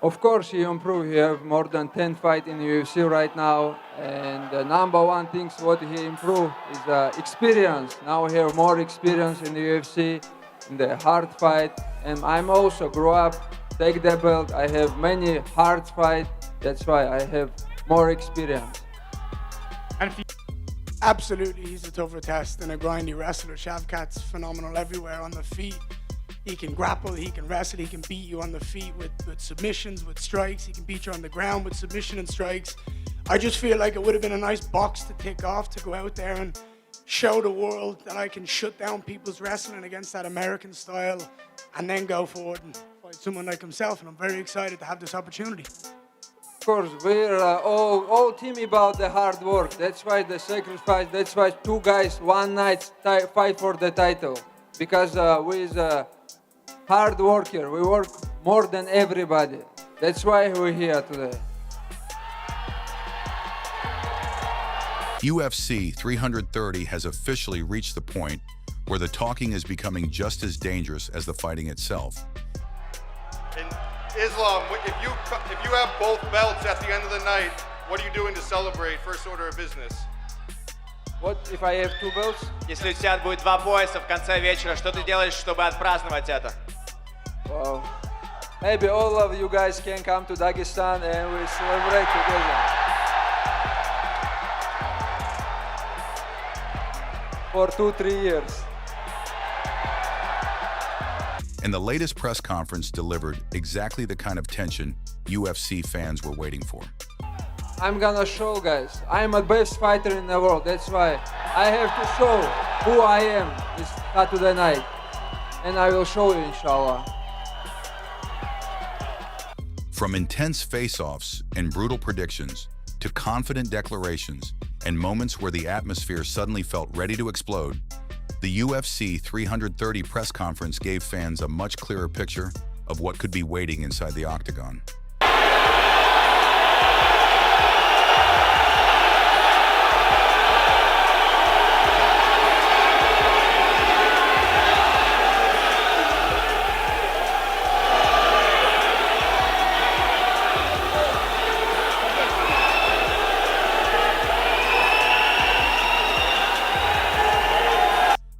Of course, he improved. He have more than 10 fights in the UFC right now. And the number one thing what he improved is experience. Now he have more experience in the UFC, in the hard fight. And I'm also grew up, take the belt. I have many hard fights. That's why I have more experience. And absolutely, he's a tougher test than a grindy wrestler. Shavkat's phenomenal everywhere on the feet. He can grapple, he can wrestle, he can beat you on the feet with submissions, with strikes. He can beat you on the ground with submission and strikes. I just feel like it would have been a nice box to tick off, to go out there and show the world that I can shut down people's wrestling against that American style and then go forward and fight someone like himself. And I'm very excited to have this opportunity. Of course, we're all team about the hard work. That's why the sacrifice. That's why two guys one night fight for the title. Because we're hard worker. We work more than everybody. That's why we're here today. UFC 330 has officially reached the point where the talking is becoming just as dangerous as the fighting itself. In Islam, if you have both belts at the end of the night, what are you doing to celebrate? First order of business. What if I have two belts? Если у тебя будет два пояса в конце вечера, что ты делаешь, чтобы отпраздновать это? Well, maybe all of you guys can come to Dagestan and we celebrate together. For 2-3 years. And the latest press conference delivered exactly the kind of tension UFC fans were waiting for. I'm gonna show, guys. I'm the best fighter in the world. That's why I have to show who I am this Saturday night. And I will show you, inshallah. From intense face-offs and brutal predictions to confident declarations and moments where the atmosphere suddenly felt ready to explode, the UFC 330 press conference gave fans a much clearer picture of what could be waiting inside the octagon.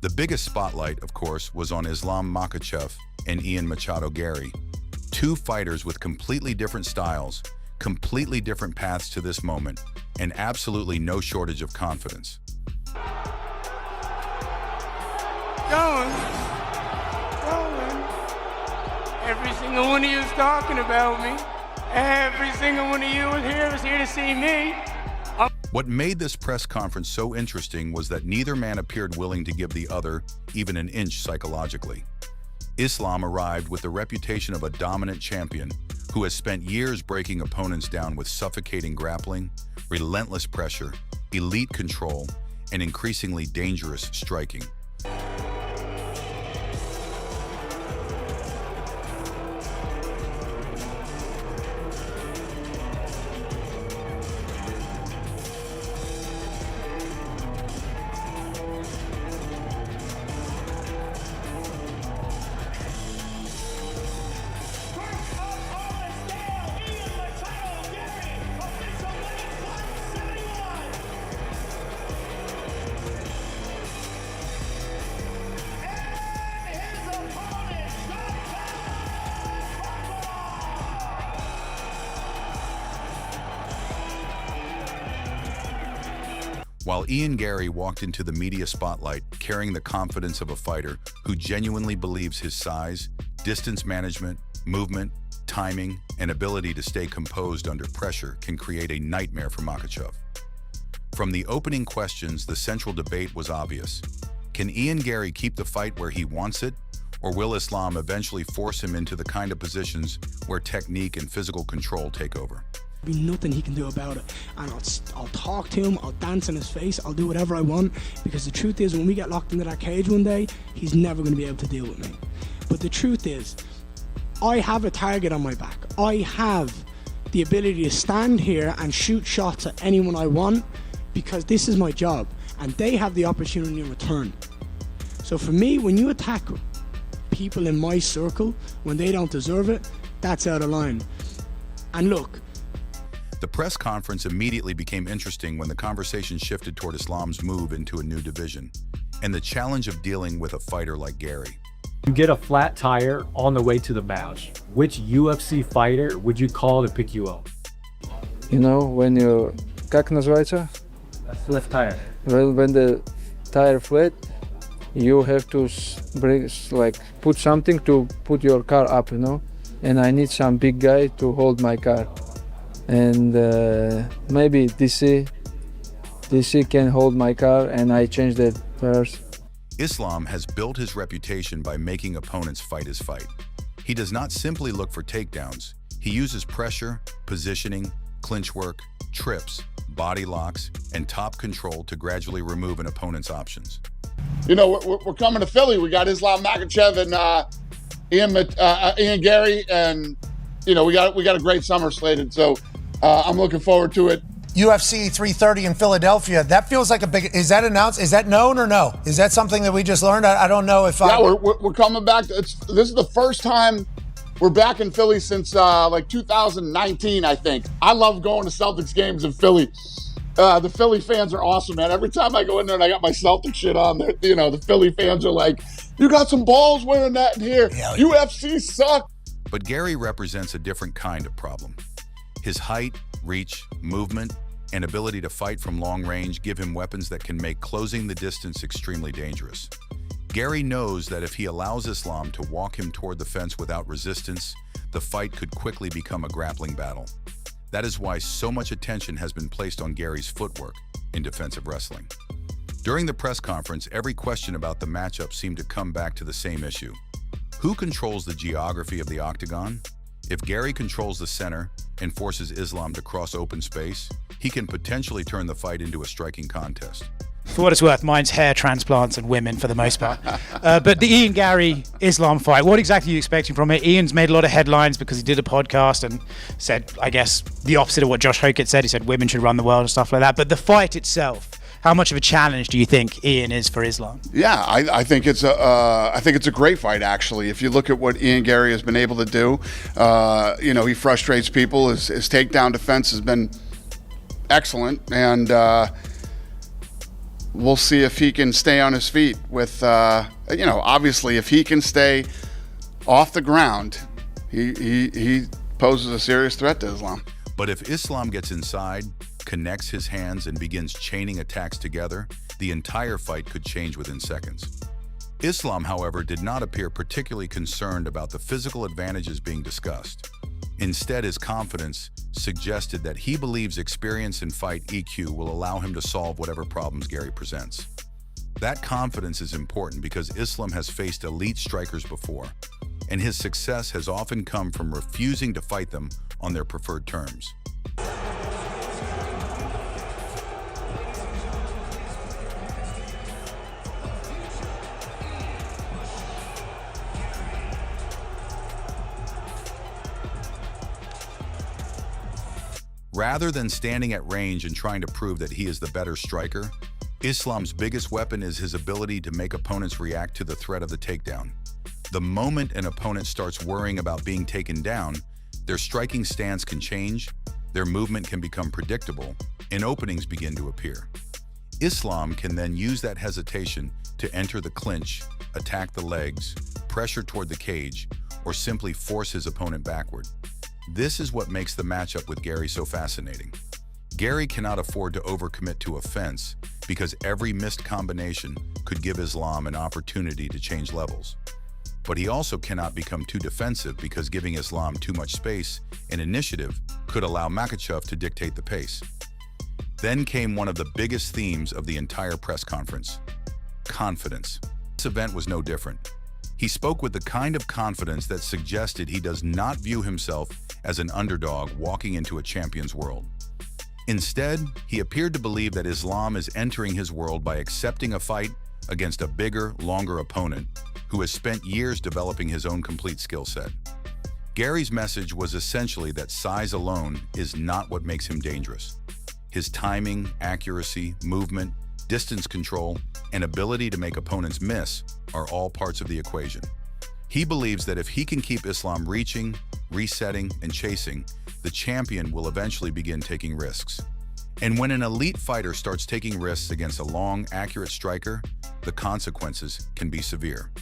The biggest spotlight, of course, was on Islam Makhachev and Machado Garry, two fighters with completely different styles, completely different paths to this moment, and absolutely no shortage of confidence. Going. Every single one of you is talking about me. Every single one of you is here to see me. What made this press conference so interesting was that neither man appeared willing to give the other even an inch psychologically. Islam arrived with the reputation of a dominant champion who has spent years breaking opponents down with suffocating grappling, relentless pressure, elite control, and increasingly dangerous striking. While Garry walked into the media spotlight carrying the confidence of a fighter who genuinely believes his size, distance management, movement, timing, and ability to stay composed under pressure can create a nightmare for Makhachev. From the opening questions, the central debate was obvious. Can Garry keep the fight where he wants it, or will Islam eventually force him into the kind of positions where technique and physical control take over? There'll be nothing he can do about it, and I'll talk to him, I'll dance in his face, I'll do whatever I want, because the truth is, when we get locked into that cage one day, he's never going to be able to deal with me. But the truth is, I have a target on my back. I have the ability to stand here and shoot shots at anyone I want, because this is my job, and they have the opportunity in return. So for me, when you attack people in my circle when they don't deserve it, that's out of line. And look, The press conference immediately became interesting when the conversation shifted toward Islam's move into a new division and the challenge of dealing with a fighter like Garry. You get a flat tire on the way to the match. Which UFC fighter would you call to pick you up? You know, when you, как называется? Left tire. Well, when the tire flat, you have to put something to put your car up, you know. And I need some big guy to hold my car. And maybe DC can hold my car, and I change that first. Islam has built his reputation by making opponents fight his fight. He does not simply look for takedowns. He uses pressure, positioning, clinch work, trips, body locks, and top control to gradually remove an opponent's options. You know, we're coming to Philly. We got Islam Makhachev and Ian Garry, and you know we got a great summer slated. So I'm looking forward to it. UFC 330 in Philadelphia. That feels like a big. Is that announced? Is that known or no? Is that something that we just learned? I don't know if. Yeah, we're coming back. This is the first time we're back in Philly since like 2019, I think. I love going to Celtics games in Philly. The Philly fans are awesome, man. Every time I go in there and I got my Celtics shit on there, you know, the Philly fans are like, "You got some balls wearing that in here. Yeah. UFC suck." But Garry represents a different kind of problem. His height, reach, movement, and ability to fight from long range give him weapons that can make closing the distance extremely dangerous. Garry knows that if he allows Islam to walk him toward the fence without resistance, the fight could quickly become a grappling battle. That is why so much attention has been placed on Garry's footwork in defensive wrestling. During the press conference, every question about the matchup seemed to come back to the same issue. Who controls the geography of the octagon? If Garry controls the center and forces Islam to cross open space, he can potentially turn the fight into a striking contest. For what it's worth, mine's hair transplants and women for the most part. But the Ian Garry Islam fight, what exactly are you expecting from it? Ian's made a lot of headlines because he did a podcast and said, I guess, the opposite of what Josh Hokett said. He said women should run the world and stuff like that. But the fight itself, how much of a challenge do you think Ian is for Islam? Yeah, I think it's a great fight, actually. If you look at what Ian Garry has been able to do, you know, he frustrates people. His takedown defense has been excellent, and we'll see if he can stay on his feet with, you know, obviously if he can stay off the ground, he poses a serious threat to Islam. But if Islam gets inside, connects his hands, and begins chaining attacks together, the entire fight could change within seconds. Islam, however, did not appear particularly concerned about the physical advantages being discussed. Instead, his confidence suggested that he believes experience in fight EQ will allow him to solve whatever problems Garry presents. That confidence is important because Islam has faced elite strikers before, and his success has often come from refusing to fight them on their preferred terms. Rather than standing at range and trying to prove that he is the better striker, Islam's biggest weapon is his ability to make opponents react to the threat of the takedown. The moment an opponent starts worrying about being taken down, their striking stance can change, their movement can become predictable, and openings begin to appear. Islam can then use that hesitation to enter the clinch, attack the legs, pressure toward the cage, or simply force his opponent backward. This is what makes the matchup with Garry so fascinating. Garry cannot afford to overcommit to a fence because every missed combination could give Islam an opportunity to change levels. But he also cannot become too defensive because giving Islam too much space and initiative could allow Makhachev to dictate the pace. Then came one of the biggest themes of the entire press conference: confidence. This event was no different. He spoke with the kind of confidence that suggested he does not view himself as an underdog walking into a champion's world. Instead, he appeared to believe that Islam is entering his world by accepting a fight against a bigger, longer opponent who has spent years developing his own complete skill set. Garry's message was essentially that size alone is not what makes him dangerous. His timing, accuracy, movement, distance control, and ability to make opponents miss are all parts of the equation. He believes that if he can keep Islam reaching, resetting, and chasing, the champion will eventually begin taking risks. And when an elite fighter starts taking risks against a long, accurate striker, the consequences can be severe.